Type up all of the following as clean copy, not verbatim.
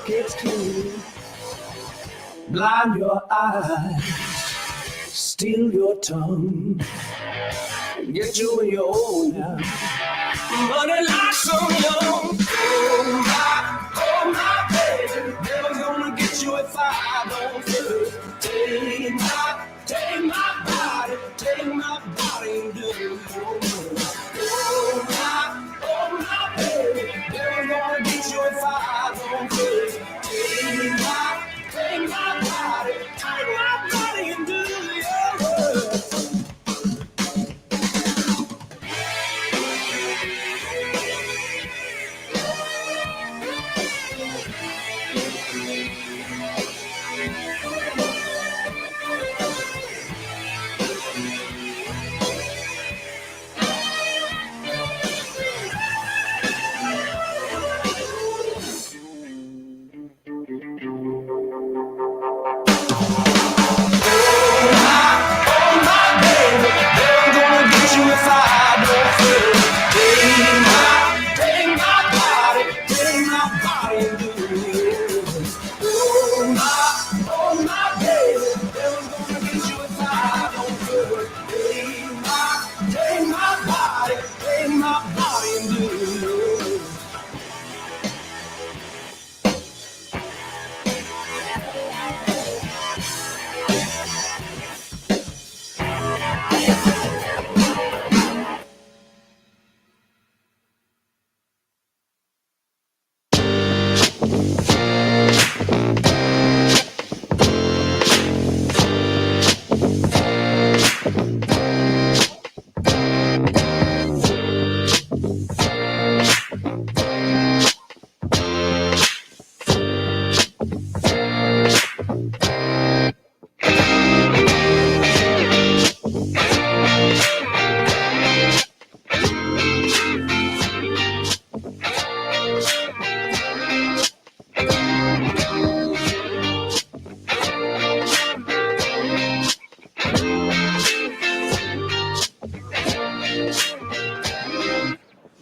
pockets clean, blind your eyes, steal your tongue, get you in your own now. Money like some young. Oh my baby, never gonna get you if I don't feel it. Take my body and do your will. Oh my baby, never gonna get you if I don't feel it. Take my body and do your will.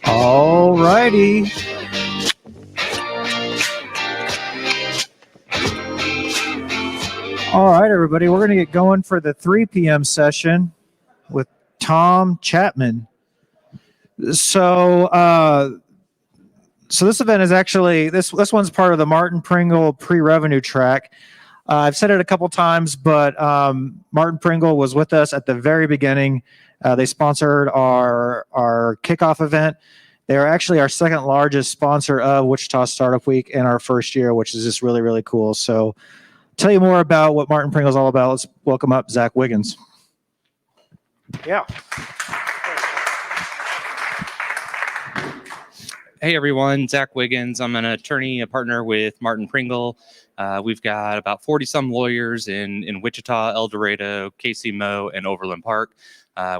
All righty. All right, everybody, we're going to get going for the 3 p.m. session with Tom Chapman. So this event is actually, this one's part of the Martin Pringle pre-revenue track. I've said it a couple times, but Martin Pringle was with us at the very beginning. They sponsored our kickoff event. They are actually our second largest sponsor of Wichita Startup Week in our first year, which is just really, really cool. So tell you more about what Martin Pringle is all about. Let's welcome up Zach Wiggins. Yeah. Hey, everyone. Zach Wiggins. I'm an attorney, a partner with Martin Pringle. We've got about 40-some lawyers in Wichita, El Dorado, KC-Mo, and Overland Park.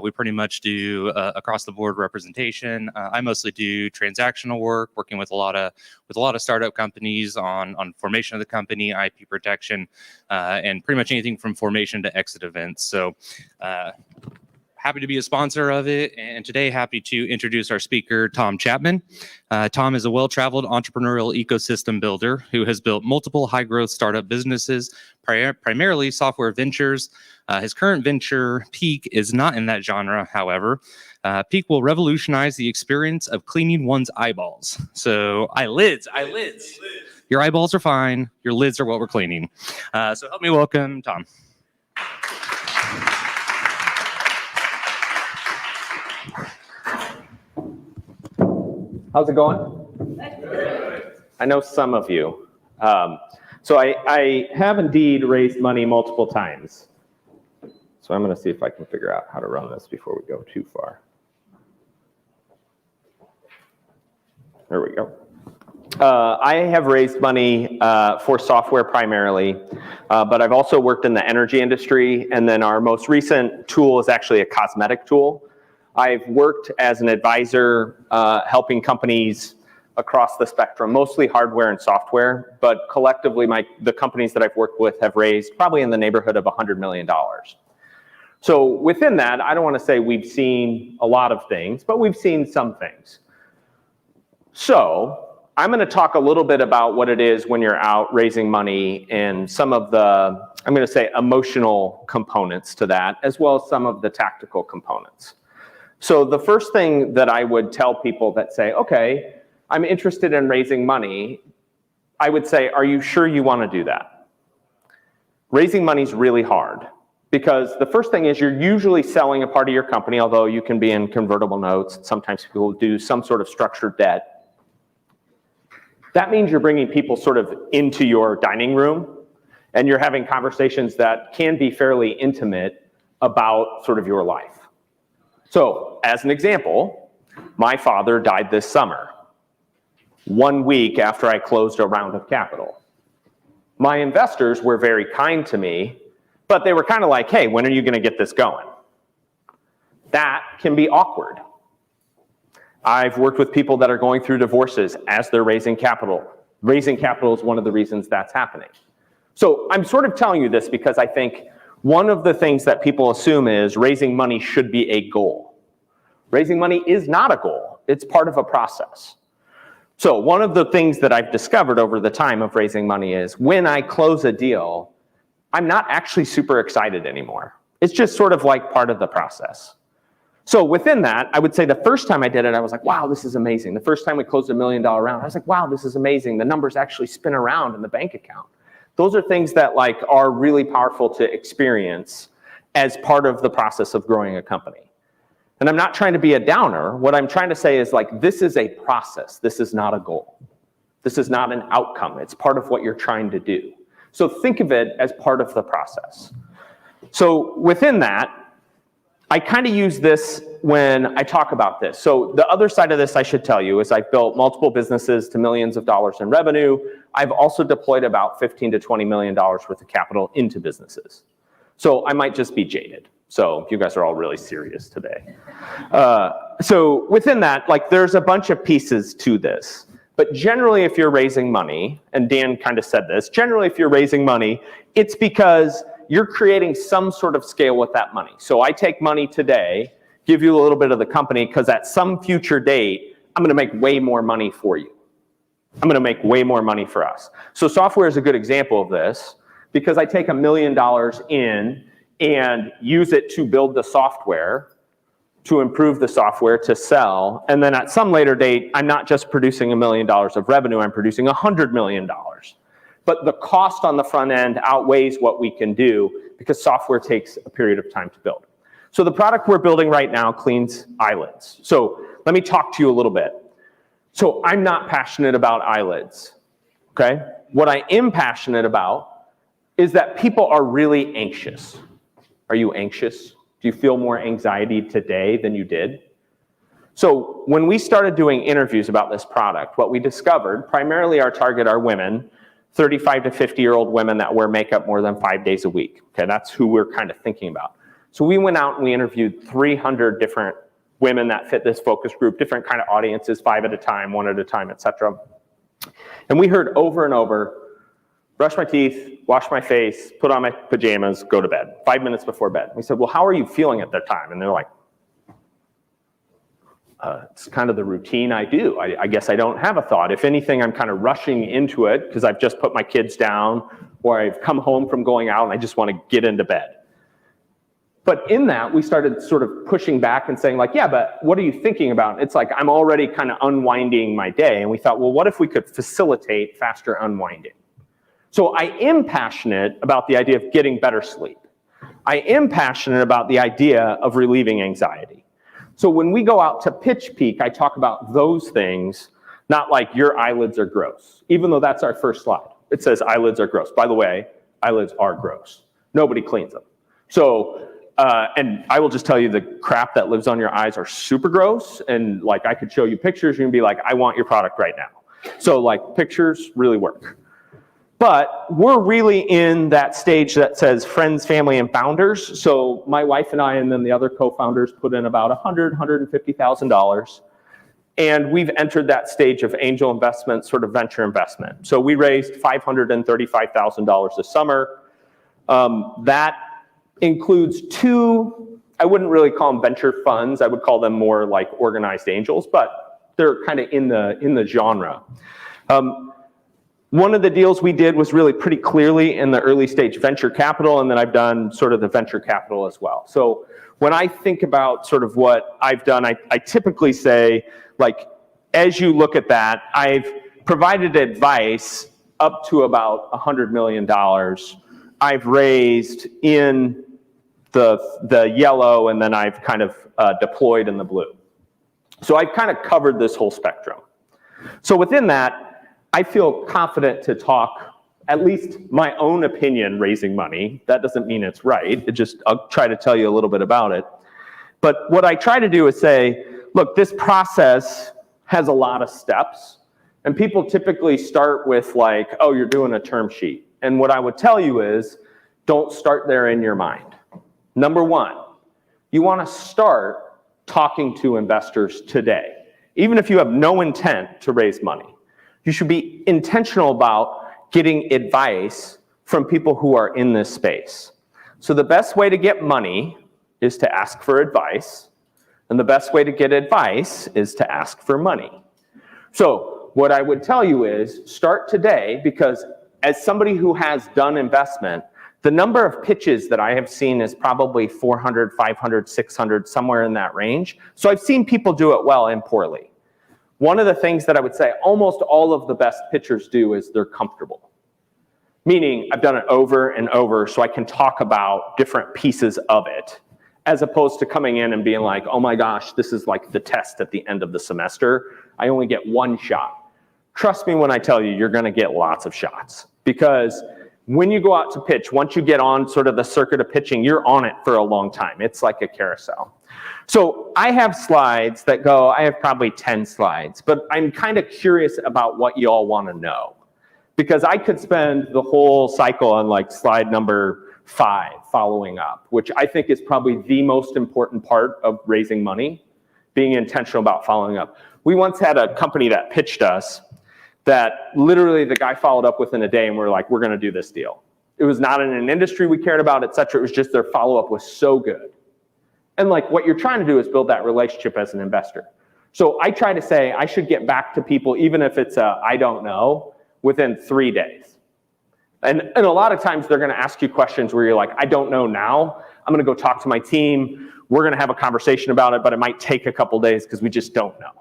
We pretty much do across-the-board representation. I mostly do transactional work, working with a lot of startup companies on formation of the company, IP protection, and pretty much anything from formation to exit events. So happy to be a sponsor of it, and today happy to introduce our speaker, Tom Chapman. Tom is a well-traveled entrepreneurial ecosystem builder who has built multiple high-growth startup businesses, primarily software ventures. His current venture, Peak, is not in that genre, however. Peak will revolutionize the experience of cleaning one's eyeballs. So, eyelids. Your eyeballs are fine. Your lids are what we're cleaning. So help me welcome Tom. How's it going? I know some of you. So I have indeed raised money multiple times. So I'm going to see if I can figure out how to run this before we go too far. There we go. I have raised money for software primarily, but I've also worked in the energy industry, and then our most recent tool is actually a cosmetic tool. I've worked as an advisor helping companies across the spectrum, mostly hardware and software, but collectively the companies that I've worked with have raised probably in the neighborhood of $100 million. So within that, I don't want to say we've seen a lot of things, but we've seen some things. So I'm going to talk a little bit about what it is when you're out raising money and some of the, I'm going to say, emotional components to that, as well as some of the tactical components. So the first thing that I would tell people that say, okay, I'm interested in raising money, I would say, are you sure you want to do that? Raising money is really hard because the first thing is you're usually selling a part of your company, although you can be in convertible notes. Sometimes people do some sort of structured debt. That means you're bringing people sort of into your dining room and you're having conversations that can be fairly intimate about sort of your life. So as an example, my father died this summer, 1 week after I closed a round of capital. My investors were very kind to me, but they were kind of like, hey, when are you going to get this going? That can be awkward. I've worked with people that are going through divorces as they're raising capital. Raising capital is one of the reasons that's happening. So I'm sort of telling you this because I think one of the things that people assume is raising money should be a goal. Raising money is not a goal. It's part of a process. So one of the things that I've discovered over the time of raising money is when I close a deal, I'm not actually super excited anymore. It's just sort of like part of the process. So within that, I would say the first time I did it, I was like, wow, this is amazing. The first time we closed $1 million round, I was like, wow, this is amazing. The numbers actually spin around in the bank account. Those are things that like are really powerful to experience as part of the process of growing a company. And I'm not trying to be a downer. What I'm trying to say is like, this is a process. This is not a goal. This is not an outcome. It's part of what you're trying to do. So think of it as part of the process. So within that, I kind of use this when I talk about this. So the other side of this I should tell you is I've built multiple businesses to millions of dollars in revenue. I've also deployed about $15 to $20 million worth of capital into businesses. So I might just be jaded. So you guys are all really serious today. So within that, like there's a bunch of pieces to this. But generally if you're raising money, and Dan kind of said this, generally if you're raising money, it's because you're creating some sort of scale with that money. So I take money today, give you a little bit of the company, because at some future date, I'm going to make way more money for you. I'm going to make way more money for us. So software is a good example of this, because I take $1 million in and use it to build the software, to improve the software, to sell, and then at some later date, I'm not just producing $1 million of revenue, I'm producing $100 million. But the cost on the front end outweighs what we can do because software takes a period of time to build. So the product we're building right now cleans eyelids. So let me talk to you a little bit. So I'm not passionate about eyelids, okay? What I am passionate about is that people are really anxious. Are you anxious? Do you feel more anxiety today than you did? So when we started doing interviews about this product, what we discovered, primarily our target are women, 35 to 50-year-old women that wear makeup more than 5 days a week. Okay, that's who we're kind of thinking about. So we went out and we interviewed 300 different women that fit this focus group, different kind of audiences, 5 at a time, 1 at a time, etc. And we heard over and over, brush my teeth, wash my face, put on my pajamas, go to bed, 5 minutes before bed. We said, well, how are you feeling at that time? And they're like, it's kind of the routine I do. I guess I don't have a thought. If anything, I'm kind of rushing into it because I've just put my kids down or I've come home from going out and I just want to get into bed. But in that, we started sort of pushing back and saying like, yeah, but what are you thinking about? It's like, I'm already kind of unwinding my day. And we thought, well, what if we could facilitate faster unwinding? So I am passionate about the idea of getting better sleep. I am passionate about the idea of relieving anxiety. So when we go out to Pitch Peak, I talk about those things, not like your eyelids are gross, even though that's our first slide. It says eyelids are gross. By the way, eyelids are gross. Nobody cleans them. So, and I will just tell you the crap that lives on your eyes are super gross. And like I could show you pictures, you're gonna be like, I want your product right now. So like pictures really work. But we're really in that stage that says friends, family, and founders. So my wife and I and then the other co-founders put in about $150,000. And we've entered that stage of angel investment, sort of venture investment. So we raised $535,000 this summer. That includes 2, I wouldn't really call them venture funds. I would call them more like organized angels, but they're kind of in the genre. One of the deals we did was really pretty clearly in the early stage venture capital, and then I've done sort of the venture capital as well. So when I think about sort of what I've done, I typically say, like, as you look at that, I've provided advice up to about $100 million. I've raised in the yellow, and then I've kind of deployed in the blue. So I've kind of covered this whole spectrum. So within that, I feel confident to talk, at least my own opinion, raising money. That doesn't mean it's right. I'll try to tell you a little bit about it. But what I try to do is say, look, this process has a lot of steps. And people typically start with like, oh, you're doing a term sheet. And what I would tell you is, don't start there in your mind. Number one, you want to start talking to investors today. Even if you have no intent to raise money, you should be intentional about getting advice from people who are in this space. So the best way to get money is to ask for advice, and the best way to get advice is to ask for money. So what I would tell you is start today, because as somebody who has done investment, the number of pitches that I have seen is probably 400, 500, 600, somewhere in that range. So I've seen people do it well and poorly. One of the things that I would say almost all of the best pitchers do is they're comfortable. Meaning I've done it over and over so I can talk about different pieces of it, as opposed to coming in and being like, oh my gosh, this is like the test at the end of the semester. I only get one shot. Trust me when I tell you, you're gonna get lots of shots. Because when you go out to pitch, once you get on sort of the circuit of pitching, you're on it for a long time. It's like a carousel. So I have slides that go, I have probably 10 slides, but I'm kind of curious about what you all want to know. Because I could spend the whole cycle on like slide number 5, following up, which I think is probably the most important part of raising money, being intentional about following up. We once had a company that pitched us that literally the guy followed up within a day and we're like, we're going to do this deal. It was not in an industry we cared about, et cetera. It was just their follow-up was so good. And like what you're trying to do is build that relationship as an investor. So I try to say I should get back to people, even if it's a I don't know, within 3 days. And a lot of times they're going to ask you questions where you're like, I don't know now. I'm going to go talk to my team. We're going to have a conversation about it, but it might take a couple days because we just don't know.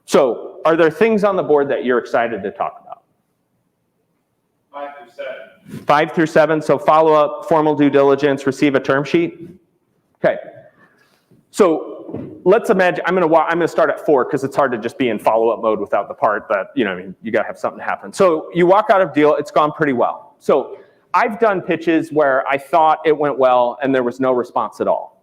So are there things on the board that you're excited to talk about? 5 through 7. 5 through 7. So follow up, formal due diligence, receive a term sheet. Okay, so let's imagine, I'm gonna start at 4 because it's hard to just be in follow-up mode without the part, but you gotta have something happen. So you walk out of deal, it's gone pretty well. So I've done pitches where I thought it went well and there was no response at all.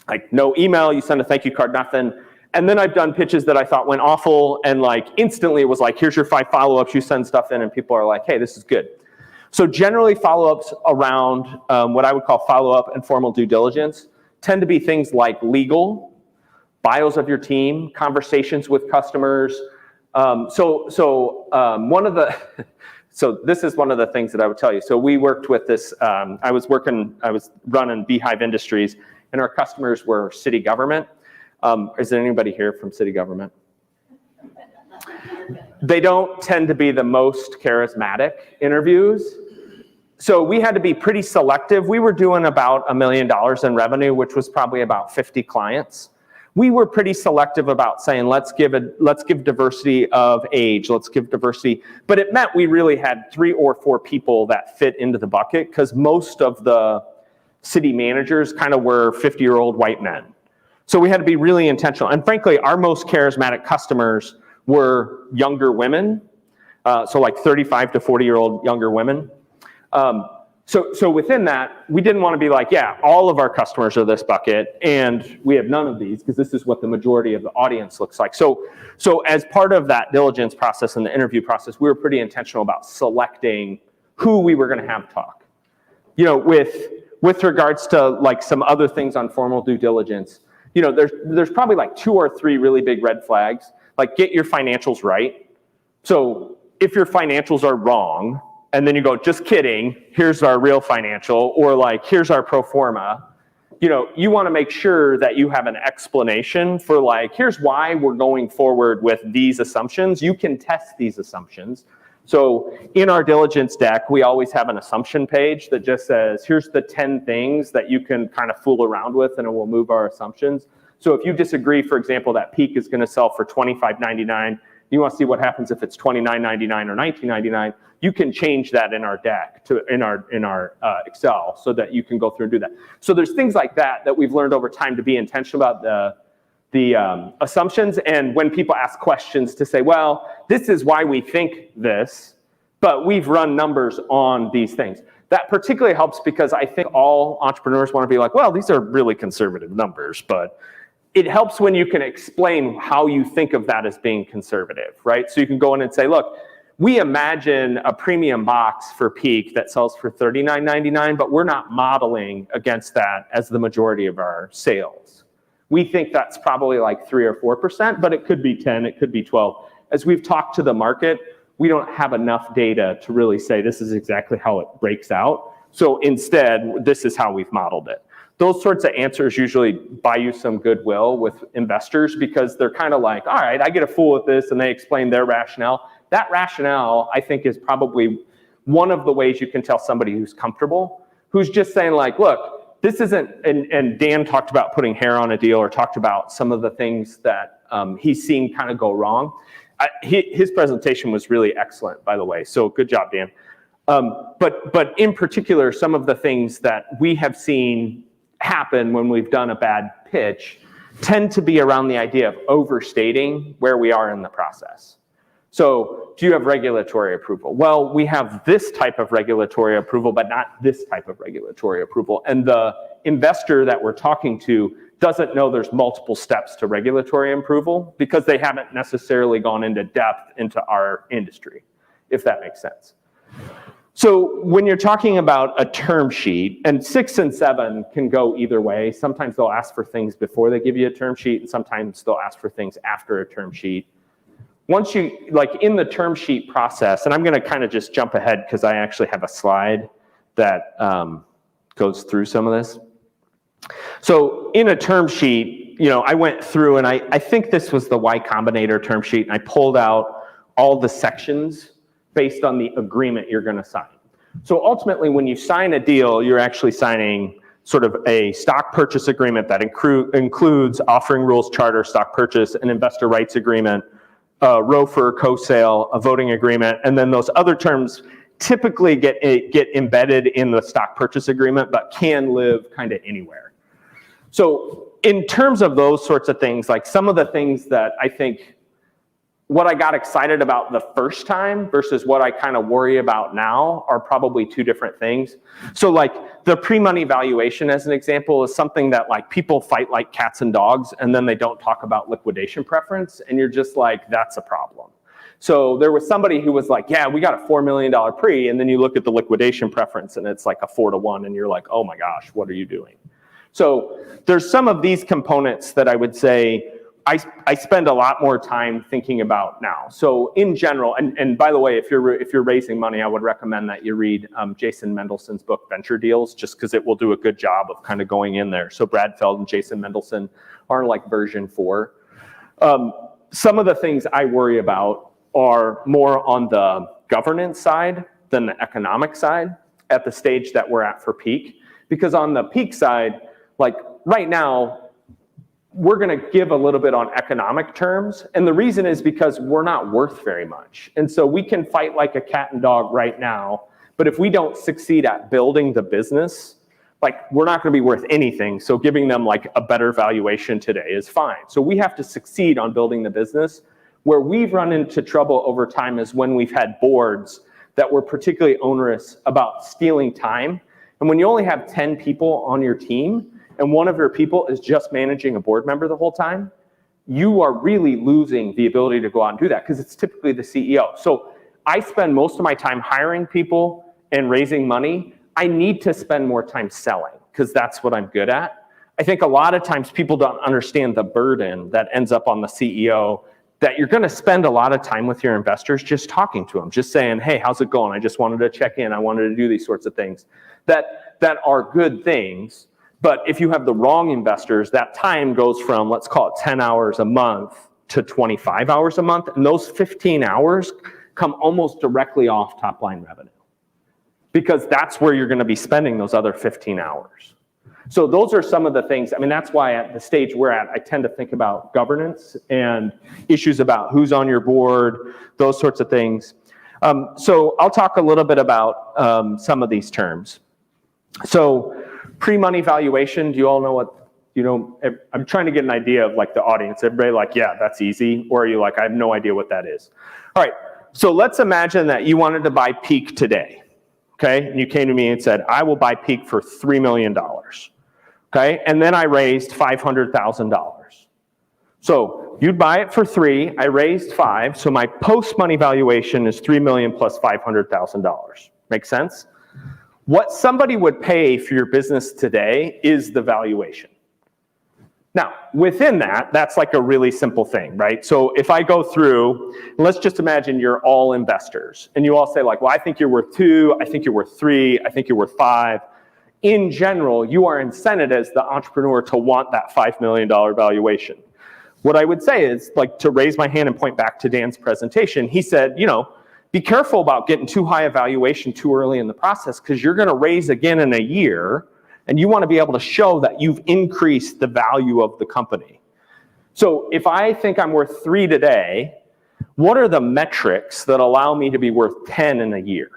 Like no email, you send a thank you card, nothing. And then I've done pitches that I thought went awful and like instantly it was like, here's your 5 follow-ups, you send stuff in and people are like, hey, this is good. So generally follow-ups around what I would call follow-up and formal due diligence tend to be things like legal, bios of your team, conversations with customers. So this is one of the things that I would tell you. So we worked with this, I was running Beehive Industries and our customers were city government. Is there anybody here from city government? They don't tend to be the most charismatic interviews. So we had to be pretty selective. We were doing about $1 million in revenue, which was probably about 50 clients. We were pretty selective about saying, let's give diversity of age, let's give diversity. But it meant we really had 3 or 4 people that fit into the bucket because most of the city managers kind of were 50-year-old white men. So we had to be really intentional. And frankly, our most charismatic customers were younger women, so like 35 to 40-year-old younger women. So within that, we didn't want to be like, yeah, all of our customers are this bucket, and we have none of these, because this is what the majority of the audience looks like. So as part of that diligence process and the interview process, we were pretty intentional about selecting who we were going to have talk. With regards to like some other things on formal due diligence, there's probably like 2 or 3 really big red flags. Like get your financials right. So if your financials are wrong, and then you go, just kidding, here's our real financial, or like, here's our pro forma, you want to make sure that you have an explanation for like, here's why we're going forward with these assumptions. You can test these assumptions. So in our diligence deck, we always have an assumption page that just says, here's the 10 things that you can kind of fool around with, and it will move our assumptions. So if you disagree, for example, that Peak is going to sell for $25.99, you want to see what happens if it's $29.99 or $19.99, you can change that in our deck, in our Excel, so that you can go through and do that. So there's things like that we've learned over time to be intentional about the assumptions, and when people ask questions to say, well, this is why we think this, but we've run numbers on these things. That particularly helps because I think all entrepreneurs want to be like, well, these are really conservative numbers, but it helps when you can explain how you think of that as being conservative, right? So you can go in and say, look, we imagine a premium box for Peak that sells for $39.99, but we're not modeling against that as the majority of our sales. We think that's probably like 3 or 4%, but it could be 10, it could be 12. As we've talked to the market, we don't have enough data to really say this is exactly how it breaks out. So instead, this is how we've modeled it. Those sorts of answers usually buy you some goodwill with investors because they're kind of like, all right, I get a fool with this, and they explain their rationale. That rationale, I think, is probably one of the ways you can tell somebody who's comfortable, who's just saying like, look, this isn't, and Dan talked about putting hair on a deal, or talked about some of the things that he's seen kind of go wrong. His presentation was really excellent, by the way, so good job, Dan. But in particular, some of the things that we have seen happen when we've done a bad pitch tend to be around the idea of overstating where we are in the process. So do you have regulatory approval? Well, we have this type of regulatory approval, but not this type of regulatory approval. And the investor that we're talking to doesn't know there's multiple steps to regulatory approval because they haven't necessarily gone into depth into our industry, if that makes sense. So when you're talking about a term sheet, and 6 and 7 can go either way. Sometimes they'll ask for things before they give you a term sheet, and sometimes they'll ask for things after a term sheet. Once you, like in the term sheet process, and I'm going to kind of just jump ahead because I actually have a slide that goes through some of this. So in a term sheet, I went through, and I think this was the Y Combinator term sheet, and I pulled out all the sections based on the agreement you're going to sign. So ultimately, when you sign a deal, you're actually signing sort of a stock purchase agreement that includes offering rules, charter, stock purchase, an investor rights agreement, ROFR, co-sale, a voting agreement, and then those other terms typically get embedded in the stock purchase agreement, but can live kind of anywhere. So in terms of those sorts of things, like some of the things that I think what I got excited about the first time versus what I kind of worry about now are probably two different things. So like the pre-money valuation, as an example, is something that like people fight like cats and dogs, and then they don't talk about liquidation preference, and you're just like, that's a problem. So there was somebody who was like, yeah, we got a $4 million pre, and then you look at the liquidation preference and it's like a 4-to-1, and you're like, oh my gosh, what are you doing? So there's some of these components that I would say I spend a lot more time thinking about now. So in general, and by the way, if you're raising money, I would recommend that you read Jason Mendelson's book, Venture Deals, just because it will do a good job of kind of going in there. So Brad Feld and Jason Mendelson are like version 4. Some of the things I worry about are more on the governance side than the economic side at the stage that we're at for Peak. Because on the Peak side, like right now, we're going to give a little bit on economic terms. And the reason is because we're not worth very much. And so we can fight like a cat and dog right now. But if we don't succeed at building the business, like we're not going to be worth anything. So giving them like a better valuation today is fine. So we have to succeed on building the business. Where we've run into trouble over time is when we've had boards that were particularly onerous about stealing time. And when you only have 10 people on your team, and one of your people is just managing a board member the whole time, you are really losing the ability to go out and do that because it's typically the CEO. So I spend most of my time hiring people and raising money. I need to spend more time selling because that's what I'm good at. I think a lot of times people don't understand the burden that ends up on the CEO, that you're going to spend a lot of time with your investors just talking to them, just saying, hey, how's it going? I just wanted to check in. I wanted to do these sorts of things that are good things. But if you have the wrong investors, that time goes from, let's call it 10 hours a month to 25 hours a month. And those 15 hours come almost directly off top line revenue, because that's where you're going to be spending those other 15 hours. So those are some of the things. I mean, that's why at the stage we're at, I tend to think about governance and issues about who's on your board, those sorts of things. So I'll talk a little bit about some of these terms. So pre-money valuation, do you all know what, I'm trying to get an idea of like the audience. Everybody like, yeah, that's easy? Or are you like, I have no idea what that is? All right, so let's imagine that you wanted to buy Peak today, okay? And you came to me and said, I will buy Peak for $3 million. Okay, and then I raised $500,000. So you'd buy it for 3, I raised 5, so my post-money valuation is 3 million plus $500,000. Make sense? What somebody would pay for your business today is the valuation. Now, within that, that's like a really simple thing, right? So if I go through, let's just imagine you're all investors, and you all say like, well, I think you're worth 2, I think you're worth 3, I think you're worth 5. In general, you are incented as the entrepreneur to want that $5 million valuation. What I would say is, like, to raise my hand and point back to Dan's presentation, he said, be careful about getting too high a valuation too early in the process, because you're going to raise again in a year, and you want to be able to show that you've increased the value of the company. So if I think I'm worth 3 today, what are the metrics that allow me to be worth 10 in a year?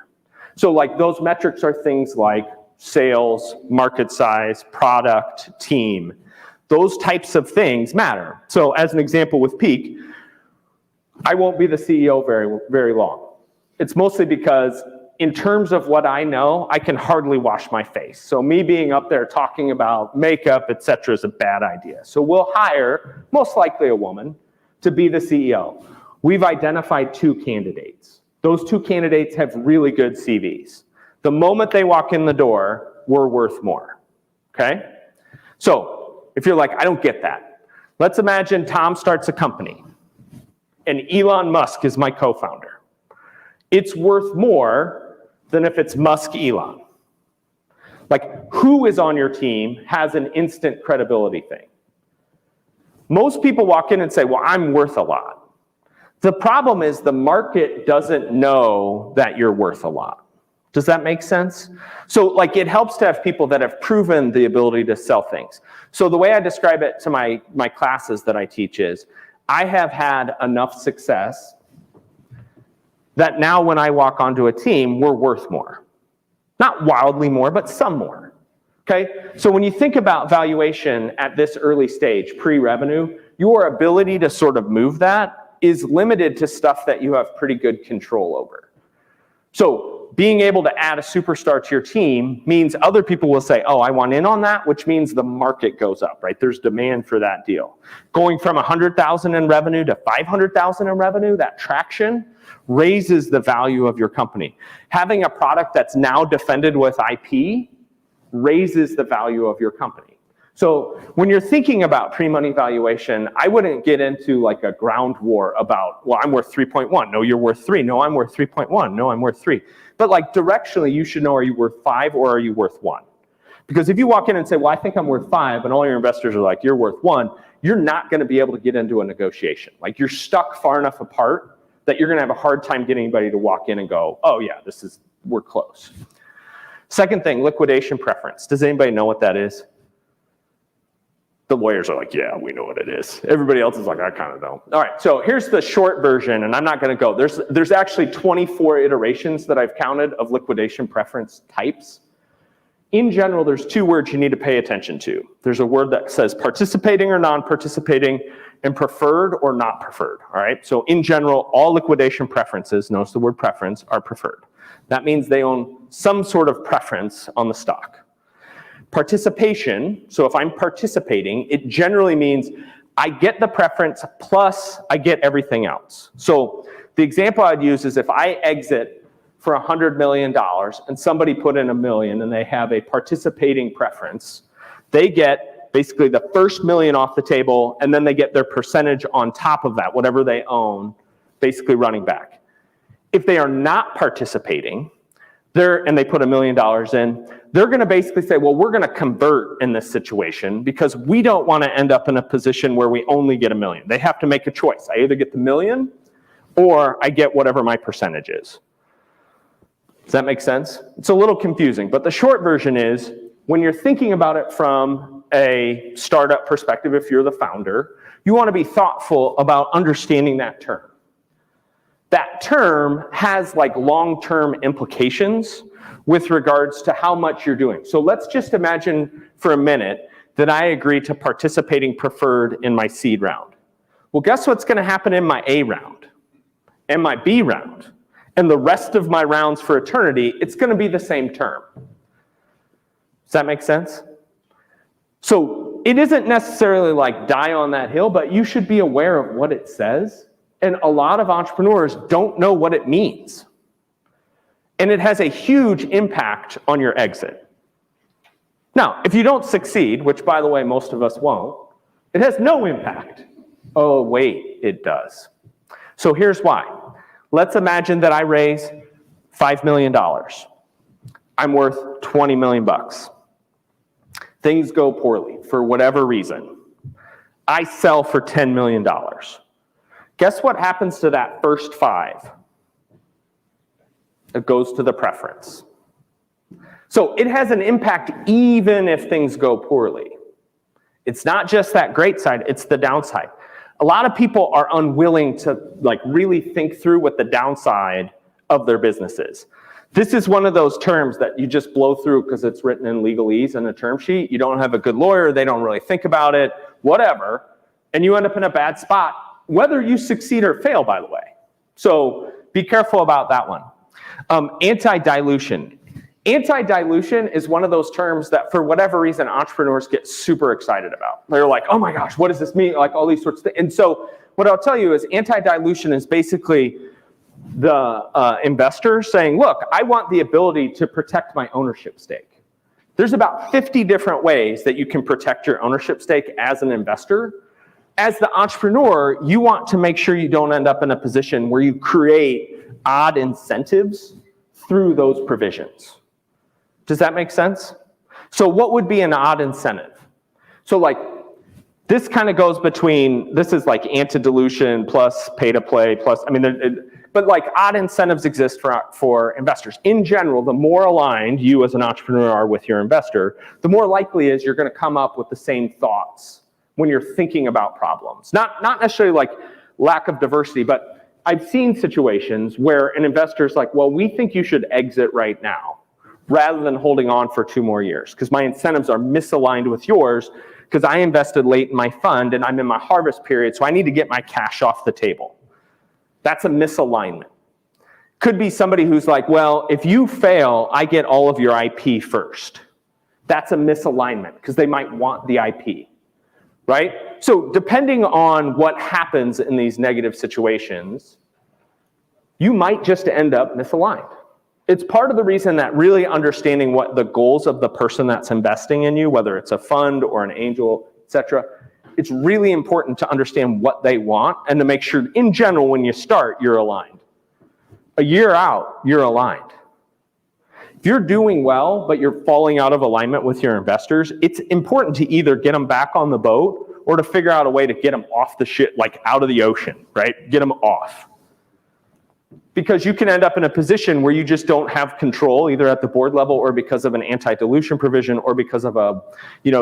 So like those metrics are things like sales, market size, product, team. Those types of things matter. So as an example with Peak, I won't be the CEO very, very long. It's mostly because in terms of what I know, I can hardly wash my face. So me being up there talking about makeup, et cetera, is a bad idea. So we'll hire, most likely a woman, to be the CEO. We've identified 2 candidates. Those 2 candidates have really good CVs. The moment they walk in the door, we're worth more, okay? So if you're like, I don't get that. Let's imagine Tom starts a company and Elon Musk is my co-founder. It's worth more than if it's Musk Elon. Like, who is on your team has an instant credibility thing. Most people walk in and say, well, I'm worth a lot. The problem is the market doesn't know that you're worth a lot. Does that make sense? So like it helps to have people that have proven the ability to sell things. So the way I describe it to my classes that I teach is, I have had enough success that now when I walk onto a team, we're worth more. Not wildly more, but some more. Okay? So when you think about valuation at this early stage, pre-revenue, your ability to sort of move that is limited to stuff that you have pretty good control over. So being able to add a superstar to your team means other people will say, oh, I want in on that, which means the market goes up, right? There's demand for that deal. Going from 100,000 in revenue to 500,000 in revenue, that traction raises the value of your company. Having a product that's now defended with IP raises the value of your company. So when you're thinking about pre-money valuation, I wouldn't get into like a ground war about, well, I'm worth 3.1. No, you're worth 3. No, I'm worth 3.1. No, I'm worth 3. But like directionally, you should know, are you worth 5 or are you worth 1? Because if you walk in and say, well, I think I'm worth 5, and all your investors are like, you're worth 1, you're not going to be able to get into a negotiation. Like you're stuck far enough apart that you're going to have a hard time getting anybody to walk in and go, oh yeah, we're close. Second thing, liquidation preference. Does anybody know what that is? The lawyers are like, yeah, we know what it is. Everybody else is like, I kind of don't. All right, so here's the short version, and I'm not going to go. There's actually 24 iterations that I've counted of liquidation preference types. In general, there's 2 words you need to pay attention to. There's a word that says participating or non-participating, and preferred or not preferred. All right, so in general, all liquidation preferences, notice the word preference, are preferred. That means they own some sort of preference on the stock. Participation, so if I'm participating, it generally means I get the preference plus I get everything else. So the example I'd use is if I exit for $100 million and somebody put in $1 million and they have a participating preference, they get basically the first $1 million off the table and then they get their percentage on top of that, whatever they own, basically running back. If they are not participating, and they put $1 million in, they're going to basically say, well, we're going to convert in this situation because we don't want to end up in a position where we only get $1 million. They have to make a choice. I either get the $1 million or I get whatever my percentage is. Does that make sense? It's a little confusing, but the short version is when you're thinking about it from a startup perspective, if you're the founder, you want to be thoughtful about understanding that term. That term has like long-term implications with regards to how much you're doing. So let's just imagine for a minute that I agree to participating preferred in my seed round. Well, guess what's going to happen in my A round and my B round and the rest of my rounds for eternity? It's going to be the same term. Does that make sense? So it isn't necessarily like die on that hill, but you should be aware of what it says. And a lot of entrepreneurs don't know what it means. And it has a huge impact on your exit. Now, if you don't succeed, which by the way, most of us won't, it has no impact. Oh, wait, it does. So here's why. Let's imagine that I raise $5 million. I'm worth 20 million bucks. Things go poorly for whatever reason. I sell for $10 million. Guess what happens to that first 5? It goes to the preference. So it has an impact even if things go poorly. It's not just that great side, it's the downside. A lot of people are unwilling to like really think through what the downside of their business is. This is one of those terms that you just blow through because it's written in legalese in a term sheet. You don't have a good lawyer, they don't really think about it, whatever, and you end up in a bad spot, whether you succeed or fail, by the way. So be careful about that one. Anti-dilution. Anti-dilution is one of those terms that for whatever reason entrepreneurs get super excited about. They're like, oh my gosh, what does this mean? Like all these sorts of things. And so what I'll tell you is anti-dilution is basically the investor saying, look, I want the ability to protect my ownership stake. There's about 50 different ways that you can protect your ownership stake as an investor. As the entrepreneur, you want to make sure you don't end up in a position where you create odd incentives through those provisions. Does that make sense? So what would be an odd incentive? So like, this kind of goes between, this is like anti-dilution plus pay to play plus, I mean, but like odd incentives exist for investors. In general, the more aligned you as an entrepreneur are with your investor, the more likely is you're going to come up with the same thoughts when you're thinking about problems. Not necessarily like lack of diversity, but I've seen situations where an investor's like, well, we think you should exit right now rather than holding on for 2 more years because my incentives are misaligned with yours because I invested late in my fund and I'm in my harvest period, so I need to get my cash off the table. That's a misalignment. Could be somebody who's like, well, if you fail, I get all of your IP first. That's a misalignment because they might want the IP, right? So depending on what happens in these negative situations, you might just end up misaligned. It's part of the reason that really understanding what the goals of the person that's investing in you, whether it's a fund or an angel, etc., it's really important to understand what they want and to make sure, in general, when you start, you're aligned. A year out, you're aligned. If you're doing well, but you're falling out of alignment with your investors, it's important to either get them back on the boat or to figure out a way to get them off the shit, like out of the ocean, right? Get them off. Because you can end up in a position where you just don't have control, either at the board level or because of an anti-dilution provision or because of a,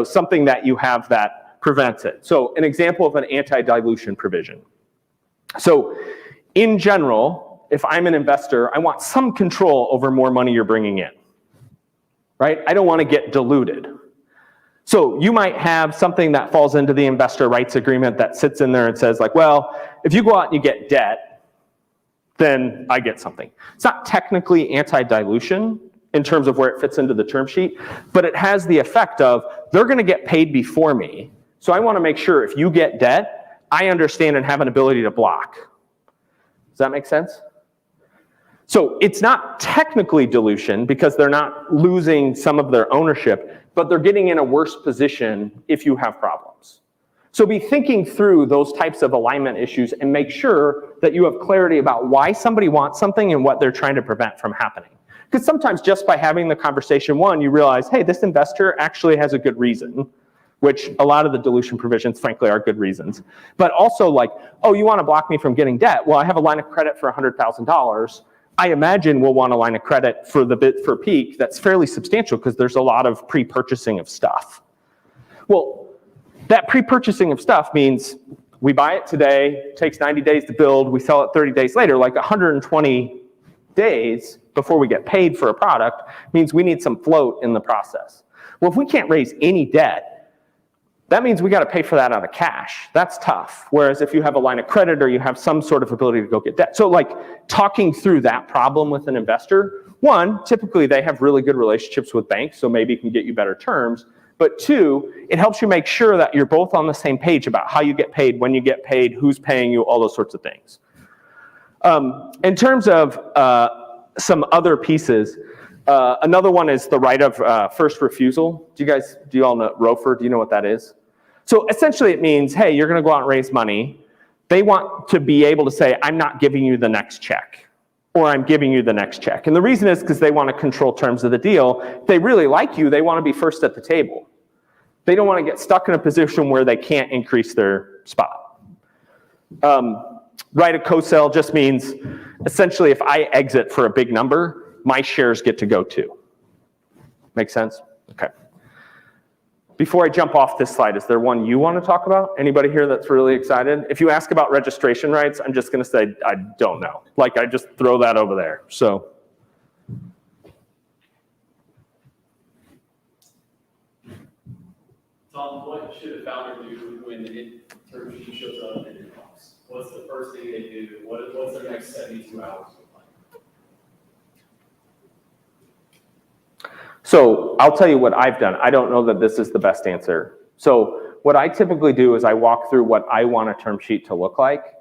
something that you have that prevents it. So an example of an anti-dilution provision. So in general, if I'm an investor, I want some control over more money you're bringing in, right? I don't want to get diluted. So you might have something that falls into the investor rights agreement that sits in there and says like, well, if you go out and you get debt, then I get something. It's not technically anti-dilution in terms of where it fits into the term sheet, but it has the effect of they're going to get paid before me. So I want to make sure if you get debt, I understand and have an ability to block. Does that make sense? So it's not technically dilution because they're not losing some of their ownership, but they're getting in a worse position if you have problems. So be thinking through those types of alignment issues and make sure that you have clarity about why somebody wants something and what they're trying to prevent from happening. Because sometimes just by having the conversation, one, you realize, hey, this investor actually has a good reason, which a lot of the dilution provisions, frankly, are good reasons. But also like, oh, you want to block me from getting debt? Well, I have a line of credit for $100,000. I imagine we'll want a line of credit for the bit for peak that's fairly substantial because there's a lot of pre-purchasing of stuff. Well, that pre-purchasing of stuff means we buy it today, takes 90 days to build, we sell it 30 days later, like 120 days before we get paid for a product means we need some float in the process. Well, if we can't raise any debt, that means we got to pay for that out of cash. That's tough. Whereas if you have a line of credit or you have some sort of ability to go get debt. So like talking through that problem with an investor, one, typically they have really good relationships with banks, so maybe it can get you better terms. But two, it helps you make sure that you're both on the same page about how you get paid, when you get paid, who's paying you, all those sorts of things. In terms of some other pieces, another one is the right of first refusal. Do you all know ROFR? Do you know what that is? So essentially it means, hey, you're going to go out and raise money. They want to be able to say, I'm not giving you the next check, or I'm giving you the next check. And the reason is because they want to control terms of the deal. If they really like you, they want to be first at the table. They don't want to get stuck in a position where they can't increase their spot. Right of co-sell just means, essentially, if I exit for a big number, my shares get to go too. Make sense? Okay. Before I jump off this slide, is there one you want to talk about? Anybody here that's really excited? If you ask about registration rights, I'm just going to say, I don't know. Like, I just throw that over there. So. Tom, what should a founder do when the term sheet shows up in your box? What's the first thing they do? What's their next 72 hours look like? So I'll tell you what I've done. I don't know that this is the best answer. So what I typically do is I walk through what I want a term sheet to look like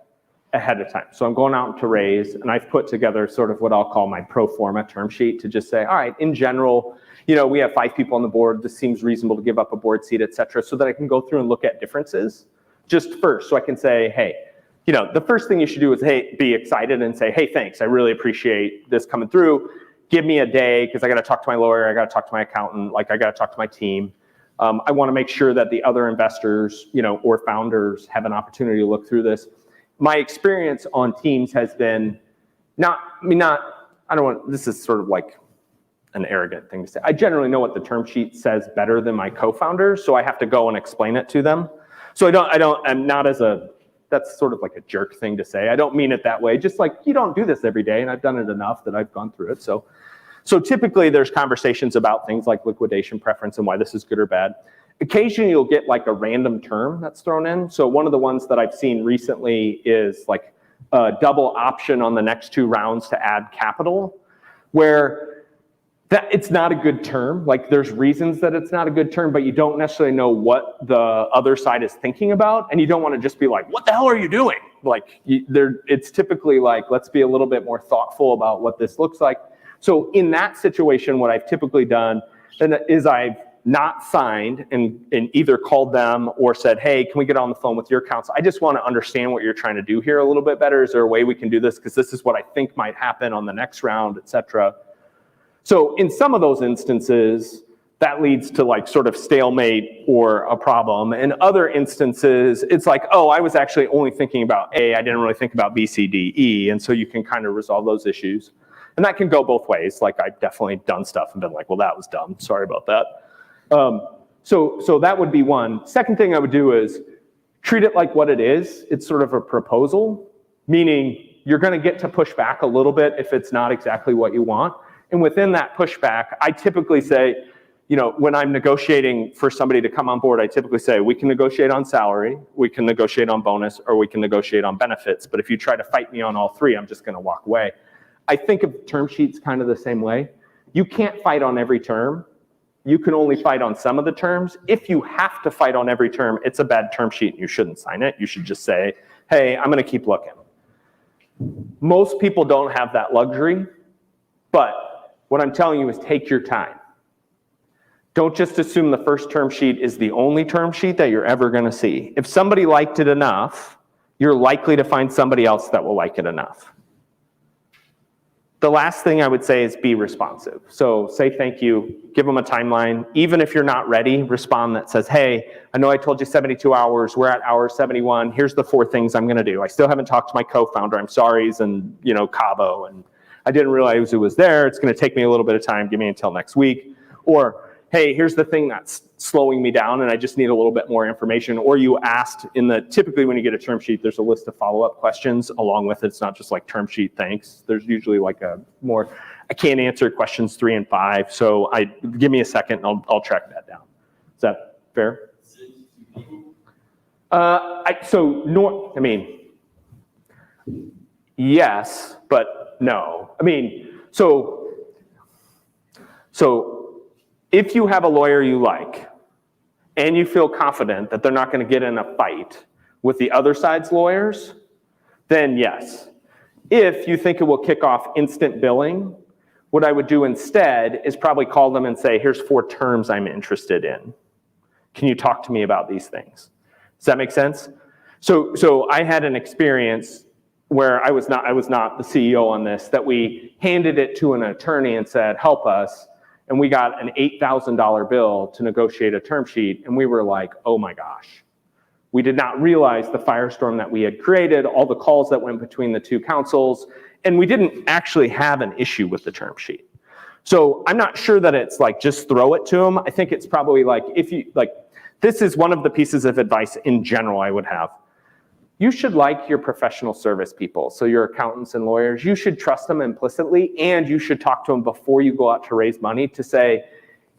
ahead of time. So I'm going out to raise, and I've put together sort of what I'll call my pro forma term sheet to just say, all right, in general, you know, we have 5 people on the board. This seems reasonable to give up a board seat, et cetera, so that I can go through and look at differences just first. So I can say, hey, you know, the first thing you should do is, hey, be excited and say, hey, thanks. I really appreciate this coming through. Give me a day because I got to talk to my lawyer. I got to talk to my accountant. Like, I got to talk to my team. I want to make sure that the other investors, you know, or founders have an opportunity to look through this. My experience on teams has been this is sort of like an arrogant thing to say. I generally know what the term sheet says better than my co-founders, so I have to go and explain it to them. So that's sort of like a jerk thing to say. I don't mean it that way. Just like, you don't do this every day, and I've done it enough that I've gone through it. So typically there's conversations about things like liquidation preference and why this is good or bad. Occasionally you'll get like a random term that's thrown in. So one of the ones that I've seen recently is like a double option on the next 2 rounds to add capital, where that it's not a good term. Like, there's reasons that it's not a good term, but you don't necessarily know what the other side is thinking about, and you don't want to just be like, what the hell are you doing? Like, it's typically like, let's be a little bit more thoughtful about what this looks like. So in that situation, what I've typically done is I've not signed and either called them or said, hey, can we get on the phone with your counsel? I just want to understand what you're trying to do here a little bit better. Is there a way we can do this? Because this is what I think might happen on the next round, et cetera. So in some of those instances, that leads to like sort of stalemate or a problem. In other instances, it's like, oh, I was actually only thinking about A, I didn't really think about B, C, D, E. And so you can kind of resolve those issues. And that can go both ways. Like, I've definitely done stuff and been like, well, that was dumb. Sorry about that. So that would be one. Second thing I would do is treat it like what it is. It's sort of a proposal, meaning you're going to get to push back a little bit if it's not exactly what you want. And within that pushback, I typically say, you know, when I'm negotiating for somebody to come on board, I typically say, we can negotiate on salary, we can negotiate on bonus, or we can negotiate on benefits. But if you try to fight me on all 3, I'm just going to walk away. I think of term sheets kind of the same way. You can't fight on every term. You can only fight on some of the terms. If you have to fight on every term, it's a bad term sheet and you shouldn't sign it. You should just say, hey, I'm going to keep looking. Most people don't have that luxury, but what I'm telling you is take your time. Don't just assume the first term sheet is the only term sheet that you're ever going to see. If somebody liked it enough, you're likely to find somebody else that will like it enough. The last thing I would say is be responsive. So say thank you, give them a timeline. Even if you're not ready, respond that says, hey, I know I told you 72 hours, we're at hour 71, here's the 4 things I'm gonna do. I still haven't talked to my co-founder, I'm sorry, he's in Cabo, and I didn't realize it was there, it's gonna take me a little bit of time, give me until next week. Or, hey, here's the thing that's slowing me down and I just need a little bit more information. Or you asked typically when you get a term sheet, there's a list of follow-up questions along with it. It's not just like term sheet, thanks. There's usually like I can't answer questions 3 and 5. So give me a second and I'll track that down. Is that fair? Yes, but no. So if you have a lawyer you like, and you feel confident that they're not going to get in a fight with the other side's lawyers, then yes. If you think it will kick off instant billing, what I would do instead is probably call them and say, here's 4 terms I'm interested in. Can you talk to me about these things? Does that make sense? So I had an experience where I was not the CEO on this, that we handed it to an attorney and said, help us. And we got an $8,000 bill to negotiate a term sheet, and we were like, oh my gosh. We did not realize the firestorm that we had created, all the calls that went between the 2 counsels, and we didn't actually have an issue with the term sheet. So I'm not sure that it's like just throw it to them. I think it's probably like this is one of the pieces of advice in general I would have. You should like your professional service people, so your accountants and lawyers, you should trust them implicitly, and you should talk to them before you go out to raise money to say,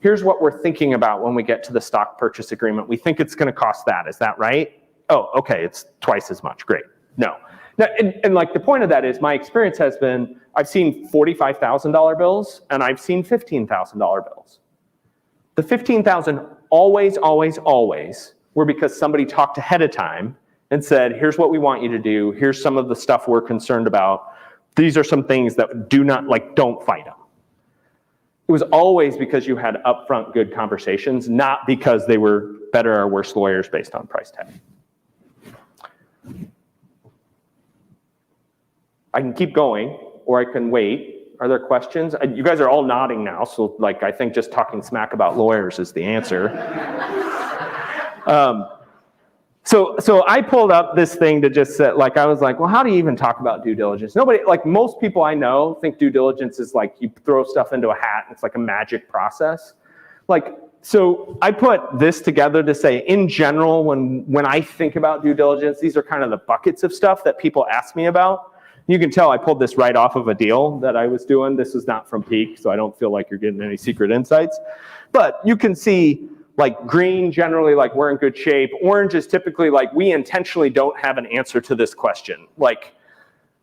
here's what we're thinking about when we get to the stock purchase agreement. We think it's gonna cost that, is that right? Oh, okay, it's twice as much, great. No. Now, and like the point of that is my experience has been, I've seen $45,000 bills and I've seen $15,000 bills. The $15,000 always were because somebody talked ahead of time and said, here's what we want you to do. Here's some of the stuff we're concerned about. These are some things that don't fight them. It was always because you had upfront good conversations, not because they were better or worse lawyers based on price tag. I can keep going, or I can wait. Are there questions? You guys are all nodding now, so I think just talking smack about lawyers is the answer. So I pulled up this thing to just say, I was like, well, how do you even talk about due diligence? Nobody, most people I know think due diligence is you throw stuff into a hat and it's like a magic process. So I put this together to say, in general, when I think about due diligence, these are kind of the buckets of stuff that people ask me about. You can tell I pulled this right off of a deal that I was doing. This is not from Peak, so I don't feel like you're getting any secret insights. But you can see green, generally we're in good shape. Orange is typically we intentionally don't have an answer to this question.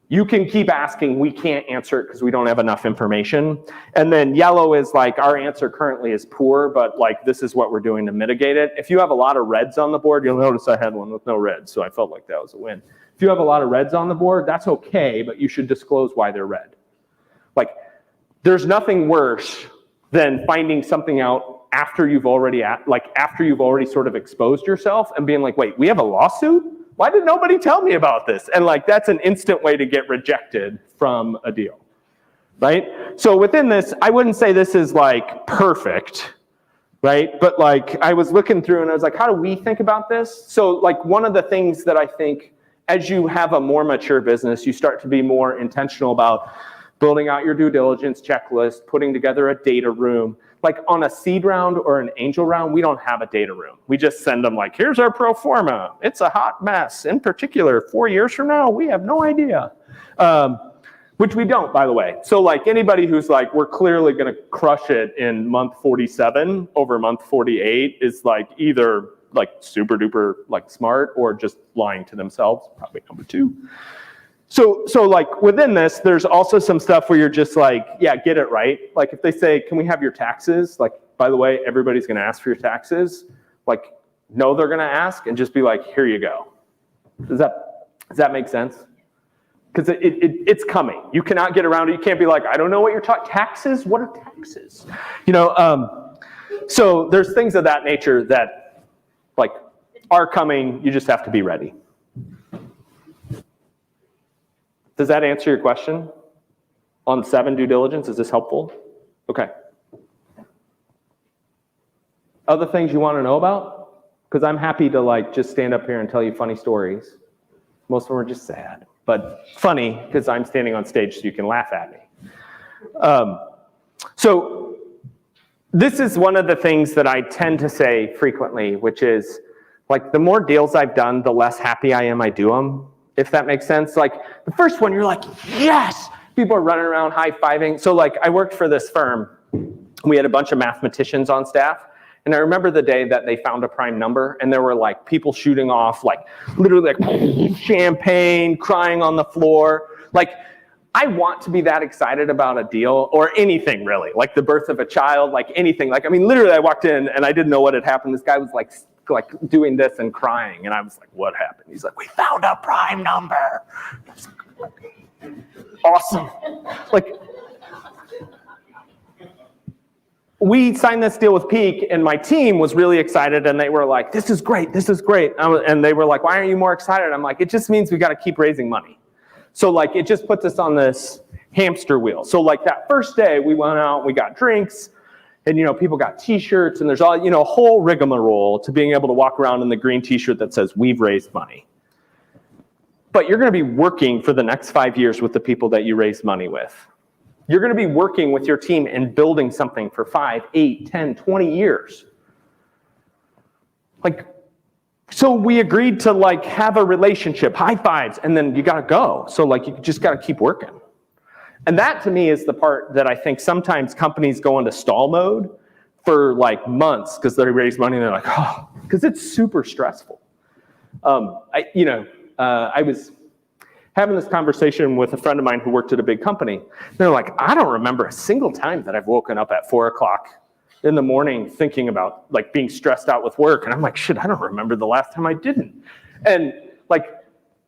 You can keep asking, we can't answer it because we don't have enough information. And then yellow is our answer currently is poor, but this is what we're doing to mitigate it. If you have a lot of reds on the board, you'll notice I had one with no reds, so I felt like that was a win. If you have a lot of reds on the board, that's okay, but you should disclose why they're red. There's nothing worse than finding something out after you've already sort of exposed yourself and being like, wait, we have a lawsuit? Why did nobody tell me about this? And that's an instant way to get rejected from a deal, right? So within this, I wouldn't say this is perfect, right? But I was looking through and I was like, how do we think about this? So one of the things that I think as you have a more mature business, you start to be more intentional about building out your due diligence checklist, putting together a data room. On a seed round or an angel round, we don't have a data room. We just send them here's our pro forma. It's a hot mess. In particular, 4 years from now, we have no idea. Which we don't, by the way. So anybody who's we're clearly going to crush it in month 47 over month 48 is either super duper smart or just lying to themselves, probably number 2. So within this, there's also some stuff where you're just yeah, get it right. If they say, can we have your taxes? By the way, everybody's going to ask for your taxes. No, they're going to ask, and just be here you go. Does that make sense? Because it's coming. You cannot get around it. You can't be I don't know what you're talking, taxes? What are taxes? So there's things of that nature that are coming. You just have to be ready. Does that answer your question? On 7, due diligence, is this helpful? Okay. Other things you want to know about? Because I'm happy to like just stand up here and tell you funny stories. Most of them are just sad, but funny because I'm standing on stage so you can laugh at me. So this is one of the things that I tend to say frequently, which is like the more deals I've done, the less happy I am I do them, if that makes sense. Like the first one, you're like, yes! People are running around high-fiving. So like I worked for this firm. We had a bunch of mathematicians on staff. And I remember the day that they found a prime number and there were like people shooting off, like literally like champagne, crying on the floor. Like I want to be that excited about a deal or anything really, like the birth of a child, like anything. Like, I mean, literally I walked in and I didn't know what had happened. This guy was like doing this and crying. And I was like, what happened? He's like, we found a prime number. Awesome. Like, we signed this deal with Peak, and my team was really excited, and they were like, this is great, this is great. And they were like, why aren't you more excited? I'm like, it just means we got to keep raising money. So like, it just puts us on this hamster wheel. So like that first day, we went out, we got drinks, and people got t-shirts, and there's all, a whole rigmarole to being able to walk around in the green t-shirt that says, we've raised money. But you're going to be working for the next 5 years with the people that you raised money with. You're going to be working with your team and building something for 5, 8, 10, 20 years. Like, so we agreed to like have a relationship, high fives, and then you got to go. So like you just got to keep working. And that to me is the part that I think sometimes companies go into stall mode for like months because they raise money and they're like, oh, because it's super stressful. I was having this conversation with a friend of mine who worked at a big company. They're like, I don't remember a single time that I've woken up at 4 o'clock in the morning thinking about like being stressed out with work. And I'm like, shit, I don't remember the last time I didn't. And like,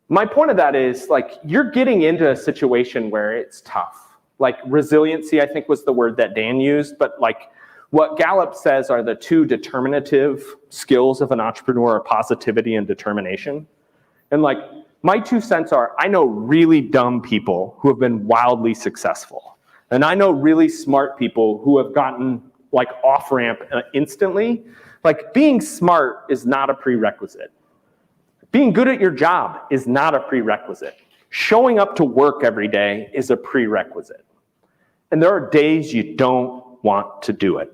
my point of that is like, you're getting into a situation where it's tough. Like resiliency, I think was the word that Dan used, but like what Gallup says are the 2 determinative skills of an entrepreneur are positivity and determination. And like, my 2 cents are, I know really dumb people who have been wildly successful. And I know really smart people who have gotten like off-ramp instantly. Like being smart is not a prerequisite. Being good at your job is not a prerequisite. Showing up to work every day is a prerequisite. And there are days you don't want to do it.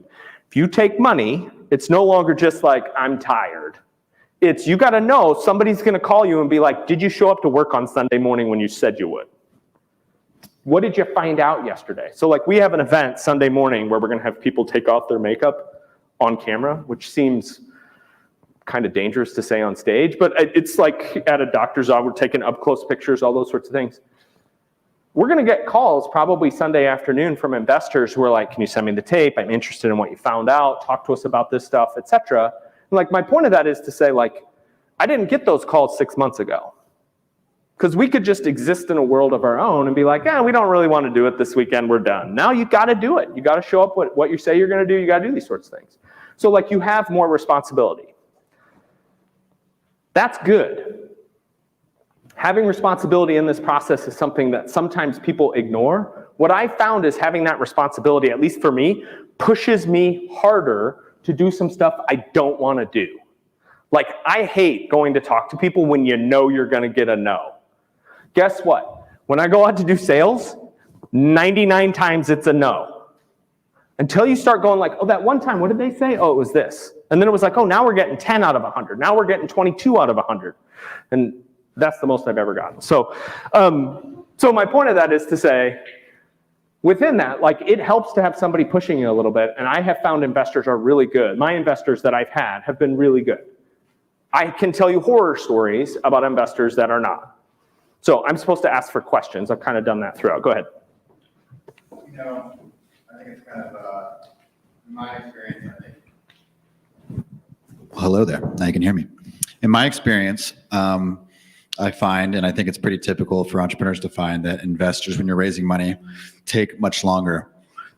If you take money, it's no longer just like, I'm tired. It's you got to know somebody's going to call you and be like, did you show up to work on Sunday morning when you said you would? What did you find out yesterday? So like we have an event Sunday morning where we're going to have people take off their makeup on camera, which seems kind of dangerous to say on stage, but it's like at a doctor's office, we're taking up close pictures, all those sorts of things. We're going to get calls probably Sunday afternoon from investors who are like, can you send me the tape? I'm interested in what you found out. Talk to us about this stuff, etc. Like my point of that is to say like, I didn't get those calls 6 months ago. Because we could just exist in a world of our own and be like, we don't really want to do it this weekend, we're done. Now you got to do it. You got to show up what you say you're going to do, you got to do these sorts of things. So like you have more responsibility. That's good. Having responsibility in this process is something that sometimes people ignore. What I found is having that responsibility, at least for me, pushes me harder to do some stuff I don't want to do. Like, I hate going to talk to people when you know you're going to get a no. Guess what? When I go out to do sales, 99 times it's a no. Until you start going like, oh, that one time, what did they say? Oh, it was this. And then it was like, oh, now we're getting 10 out of 100. Now we're getting 22 out of 100. And that's the most I've ever gotten. So my point of that is to say, within that, like it helps to have somebody pushing you a little bit. And I have found investors are really good. My investors that I've had have been really good. I can tell you horror stories about investors that are not. So I'm supposed to ask for questions. I've kind of done that throughout. Go ahead. I think it's kind of my experience, I think. Well, hello there. Now you can hear me. In my experience, I find, and I think it's pretty typical for entrepreneurs to find that investors, when you're raising money, take much longer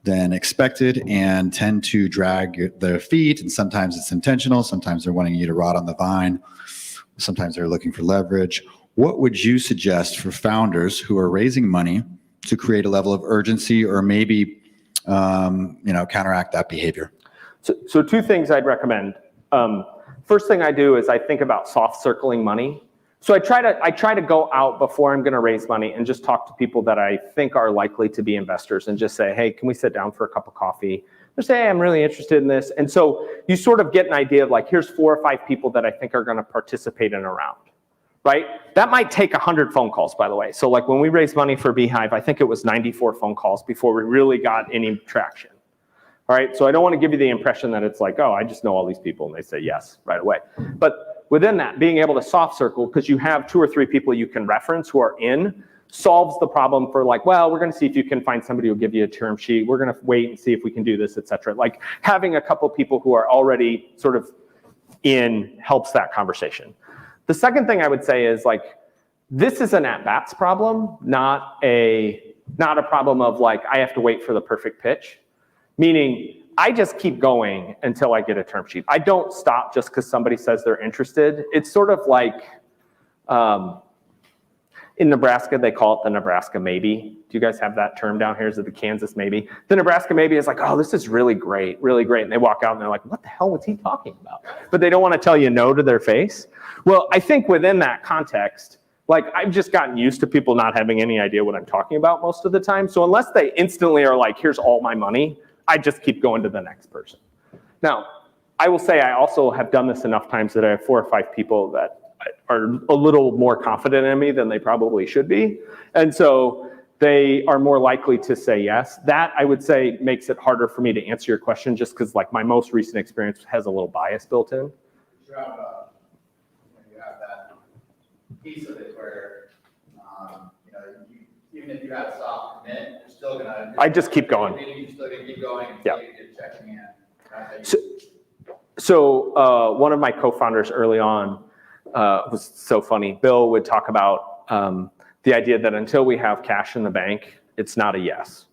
than expected and tend to drag their feet. And sometimes it's intentional. Sometimes they're wanting you to rot on the vine. Sometimes they're looking for leverage. What would you suggest for founders who are raising money to create a level of urgency or maybe, counteract that behavior? So two things I'd recommend. First thing I do is I think about soft circling money. So I try to go out before I'm going to raise money and just talk to people that I think are likely to be investors and just say, hey, can we sit down for a cup of coffee? Just say, hey, I'm really interested in this. And so you sort of get an idea of like, here's 4 or 5 people that I think are going to participate in a round, right? That might take 100 phone calls, by the way. So like when we raised money for Beehive, I think it was 94 phone calls before we really got any traction. All right, so I don't want to give you the impression that it's like, oh, I just know all these people and they say yes right away. But within that, being able to soft circle, because you have 2 or 3 people you can reference who are in, solves the problem for like, well, we're going to see if you can find somebody who'll give you a term sheet. We're going to wait and see if we can do this, et cetera. Like having a couple people who are already sort of in helps that conversation. The second thing I would say is like, this is an at-bats problem, not a problem of like, I have to wait for the perfect pitch. Meaning, I just keep going until I get a term sheet. I don't stop just because somebody says they're interested. It's sort of like, in Nebraska, they call it the Nebraska maybe. Do you guys have that term down here? Is it the Kansas maybe? The Nebraska maybe is like, oh, this is really great, really great. And they walk out and they're like, what the hell was he talking about? But they don't want to tell you no to their face. Well, I think within that context, like I've just gotten used to people not having any idea what I'm talking about most of the time. So unless they instantly are like, here's all my money, I just keep going to the next person. Now, I will say I also have done this enough times that I have 4 or 5 people that are a little more confident in me than they probably should be. And so they are more likely to say yes. That, I would say, makes it harder for me to answer your question just because like my most recent experience has a little bias built in. You have that piece of it where, even if you have a soft commit, you're still going to... I just keep going. You're still going to keep going until Yeah. you get checking in. So one of my co-founders early on was so funny. Bill would talk about the idea that until we have cash in the bank, it's not a yes.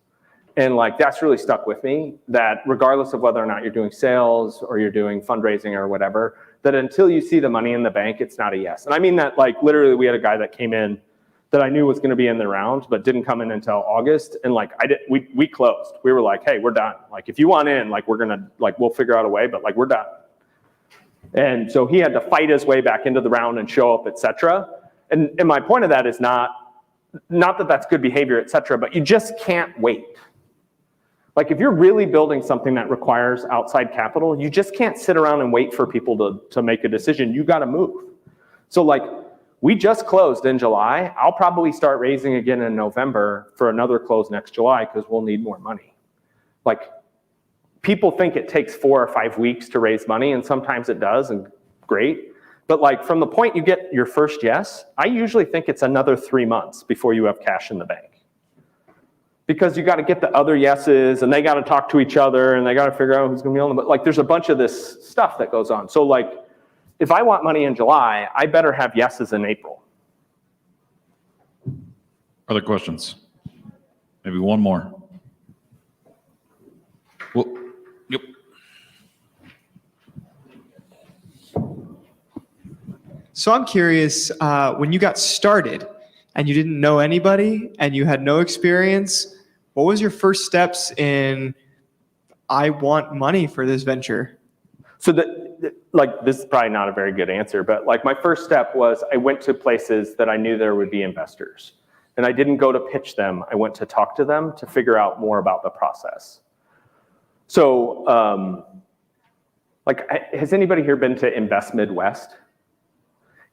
And like that's really stuck with me, that regardless of whether or not you're doing sales or you're doing fundraising or whatever, that until you see the money in the bank, it's not a yes. And I mean that like literally we had a guy that came in that I knew was going to be in the round, but didn't come in until August. And like we closed. We were like, hey, we're done. Like if you want in, like we're gonna like we'll figure out a way, but like we're done. And so he had to fight his way back into the round and show up, et cetera. And my point of that is not that that's good behavior, et cetera, but you just can't wait. Like if you're really building something that requires outside capital, you just can't sit around and wait for people to make a decision. You got to move. So like we just closed in July. I'll probably start raising again in November for another close next July because we'll need more money. Like people think it takes 4 or 5 weeks to raise money, and sometimes it does, and great. But like from the point you get your first yes, I usually think it's another 3 months before you have cash in the bank. Because you got to get the other yeses, and they got to talk to each other, and they got to figure out who's going to be on them. But like there's a bunch of this stuff that goes on. So like if I want money in July, I better have yeses in April. Other questions? Maybe one more. Well, yep. So I'm curious, when you got started and you didn't know anybody and you had no experience, what was your first steps in, I want money for this venture? So like this is probably not a very good answer, but like my first step was I went to places that I knew there would be investors. And I didn't go to pitch them. I went to talk to them to figure out more about the process. So has anybody here been to Invest Midwest?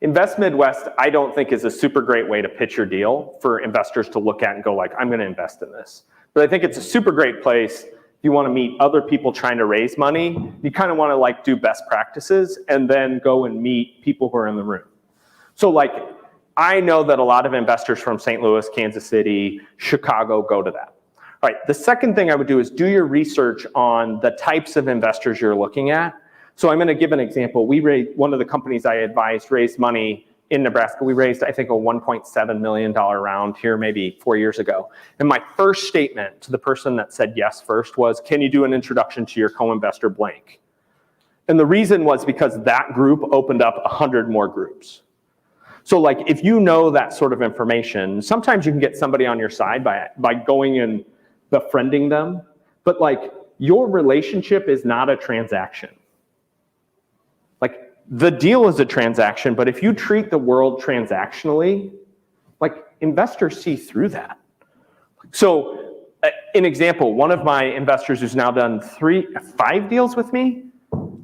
Invest Midwest, I don't think is a super great way to pitch your deal for investors to look at and go like, I'm going to invest in this. But I think it's a super great place. If you want to meet other people trying to raise money, you kind of want to like do best practices and then go and meet people who are in the room. So like, I know that a lot of investors from St. Louis, Kansas City, Chicago go to that. All right, the second thing I would do is do your research on the types of investors you're looking at. So I'm going to give an example. We raised, one of the companies I advised raised money in Nebraska. We raised, I think, a $1.7 million round here maybe 4 years ago. And my first statement to the person that said yes first was, can you do an introduction to your co-investor blank? And the reason was because that group opened up 100 more groups. So like if you know that sort of information, sometimes you can get somebody on your side by going and befriending them. But like your relationship is not a transaction. Like the deal is a transaction, but if you treat the world transactionally, like investors see through that. So an example, one of my investors who's now done 5 deals with me,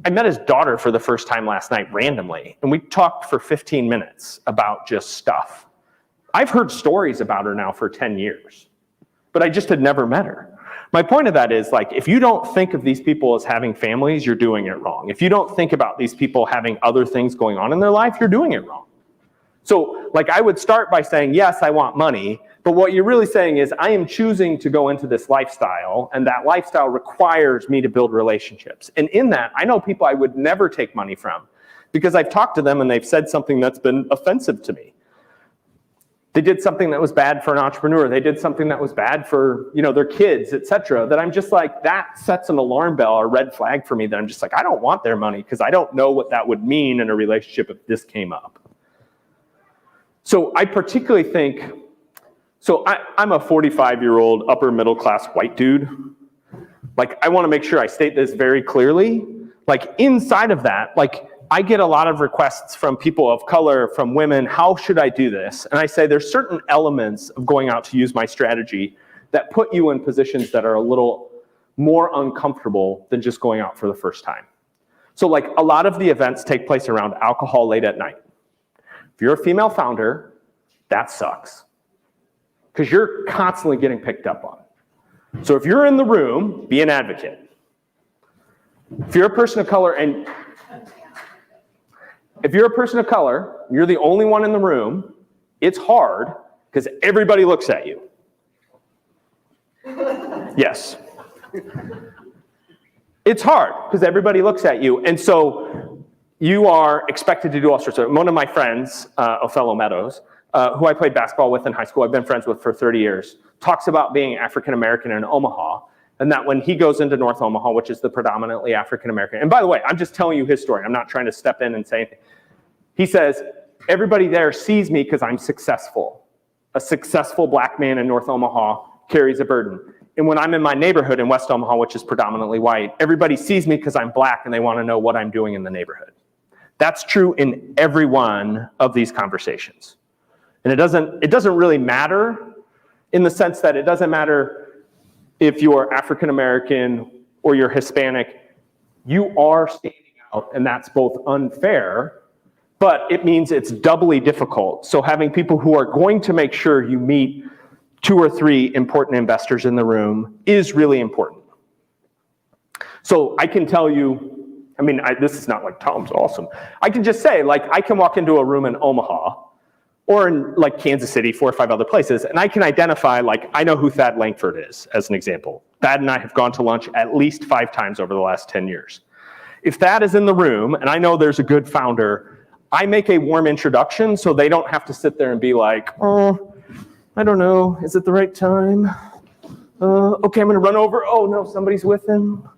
I met his daughter for the first time last night randomly, and we talked for 15 minutes about just stuff. I've heard stories about her now for 10 years, but I just had never met her. My point of that is, like, if you don't think of these people as having families, you're doing it wrong. If you don't think about these people having other things going on in their life, you're doing it wrong. So, like, I would start by saying, yes, I want money, but what you're really saying is, I am choosing to go into this lifestyle, and that lifestyle requires me to build relationships. And in that, I know people I would never take money from, because I've talked to them and they've said something that's been offensive to me. They did something that was bad for an entrepreneur. They did something that was bad for, their kids, et cetera, that I'm just like, that sets an alarm bell or a red flag for me, that I'm just like, I don't want their money, because I don't know what that would mean in a relationship if this came up. So I particularly think, I'm a 45-year-old upper middle class white dude. Like, I want to make sure I state this very clearly. Like, inside of that, like, I get a lot of requests from people of color, from women, how should I do this? And I say there's certain elements of going out to use my strategy that put you in positions that are a little more uncomfortable than just going out for the first time. So like a lot of the events take place around alcohol late at night. If you're a female founder, that sucks, because you're constantly getting picked up on. So if you're in the room, be an advocate. If you're a person of color and if you're a person of color, you're the only one in the room, it's hard because everybody looks at you. Yes. It's hard because everybody looks at you. And so you are expected to do all sorts of, one of my friends, Othello Meadows, who I played basketball with in high school, I've been friends with for 30 years, talks about being African-American in Omaha, and that when he goes into North Omaha, which is the predominantly African-American, and by the way, I'm just telling you his story. I'm not trying to step in and say anything. He says, everybody there sees me because I'm successful. A successful black man in North Omaha carries a burden. And when I'm in my neighborhood in West Omaha, which is predominantly white, everybody sees me because I'm black and they want to know what I'm doing in the neighborhood. That's true in every one of these conversations. And it doesn't really matter in the sense that it doesn't matter if you're African American or you're Hispanic, you are standing out, and that's both unfair, but it means it's doubly difficult. So having people who are going to make sure you meet 2 or 3 important investors in the room is really important. So I can tell you, this is not like Tom's awesome. I can just say, like, I can walk into a room in Omaha or in like Kansas City, 4 or 5 other places, and I can identify, like, I know who Thad Langford is, as an example. Thad and I have gone to lunch at least 5 times over the last 10 years. If Thad is in the room, and I know there's a good founder, I make a warm introduction so they don't have to sit there and be like, oh, I don't know, is it the right time? Okay, I'm gonna run over, oh no, somebody's with him.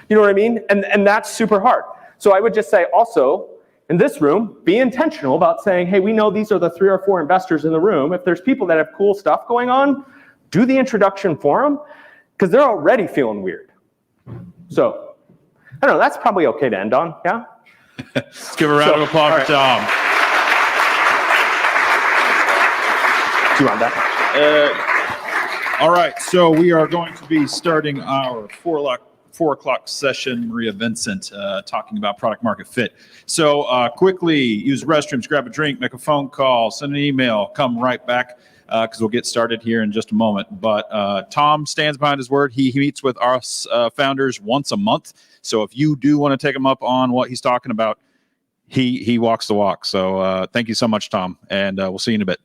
You know what I mean? And that's super hard. So I would just say also, in this room, be intentional about saying, hey, we know these are the 3 or 4 investors in the room. If there's people that have cool stuff going on, do the introduction for them, because they're already feeling weird. So, I don't know, that's probably okay to end on, yeah? Let's give a round of applause for Tom. Do you want that? All right, so we are going to be starting our 4 o'clock session, Maria Vincent, talking about product market fit. So quickly, use restrooms, grab a drink, make a phone call, send an email, come right back, because we'll get started here in just a moment. But Tom stands behind his word. He meets with us founders once a month. So if you do want to take him up on what he's talking about, he walks the walk. So thank you so much, Tom, and we'll see you in a bit.